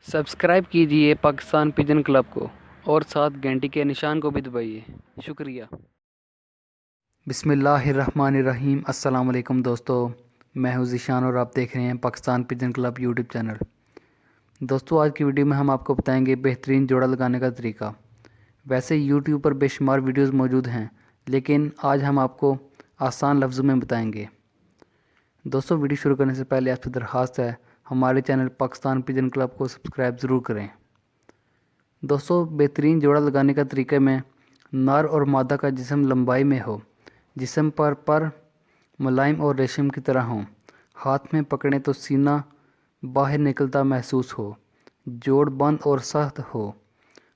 Subscribe कीजिए Pakistan pigeon club को और साथ घंटी के निशान को भी दबाइए। शुक्रिया। बिस्मिल्लाहिर्रहमानिर्रहीम। अस्सलाम वालेकुम दोस्तों, मैं हूं ज़ीशान और आप देख रहे हैं Pakistan pigeon club YouTube channel. दोस्तों, आज की वीडियो में हम आपको बताएंगे बेहतरीन जोड़ा लगाने का तरीका। वैसे यूट्यूब पर बेशुमार वीडियोस मौजूद हैं, लेकिन आज हम आपको आसान लफ्ज़ों में बताएंगे। दोस्तों, वीडियो शुरू करने से पहले आपसे दरख्वास्त है, हमारे चैनल पाकिस्तान पिजन क्लब को सब्सक्राइब ज़रूर करें। दोस्तों, बेहतरीन जोड़ा लगाने का तरीके में नर और मादा का जिस्म लंबाई में हो, जिस्म पर मुलायम और रेशम की तरह हो, हाथ में पकड़ें तो सीना बाहर निकलता महसूस हो, जोड़ बंद और सख्त हो,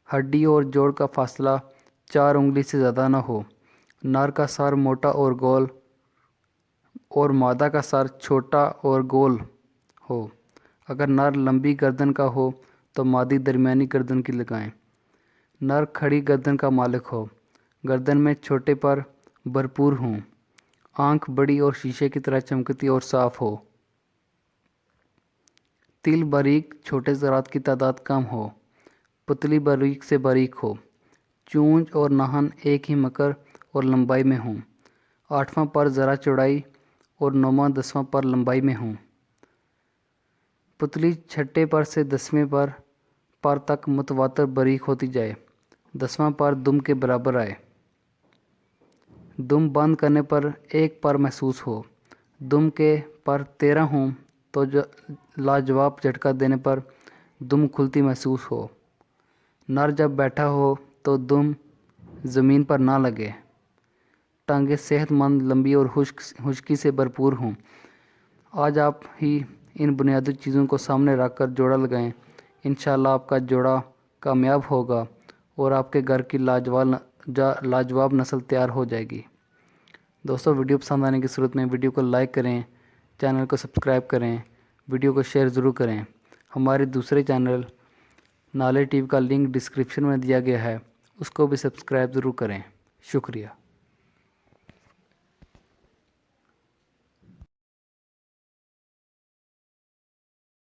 हड्डी और जोड़ का फासला 4 उंगली से ज़्यादा न हो, नर का सर मोटा और गोल और मादा का सर छोटा और गोल हो। अगर नर लंबी गर्दन का हो तो मादी दरमियानी गर्दन की लगाएं। नर खड़ी गर्दन का मालिक हो, गर्दन में छोटे पर भरपूर हों, आंख बड़ी और शीशे की तरह चमकती और साफ हो, तिल बारीक, छोटे ज़रात की तादाद कम हो, पुतली बारीक से बारीक हो, चूंच और नाहन एक ही मकर और लंबाई में हों, 8वां पर ज़रा चौड़ाई और 9वां 10वां पर लंबाई में हों, पुतली छठे पर से 10वें पर तक मुतवातर बारीक होती जाए, 10वां पर दुम के बराबर आए, दुम बंद करने पर एक पर महसूस हो, दुम के पर 13 हों तो लाजवाब झटका देने पर दुम खुलती महसूस हो, नर जब बैठा हो तो दुम ज़मीन पर ना लगे, टांगें सेहतमंद, लंबी और खुश्की से भरपूर हों। आज आप ही इन बुनियादी चीज़ों को सामने रख कर जोड़ा लगाएं। इंशाल्लाह आपका जोड़ा कामयाब होगा और आपके घर की लाजवाब नस्ल तैयार हो जाएगी। दोस्तों, वीडियो पसंद आने की सूरत में वीडियो को लाइक करें, चैनल को सब्सक्राइब करें, वीडियो को शेयर ज़रूर करें। हमारे दूसरे चैनल नाले टीवी का लिंक डिस्क्रिप्शन में दिया गया है, उसको भी सब्सक्राइब ज़रूर करें। शुक्रिया।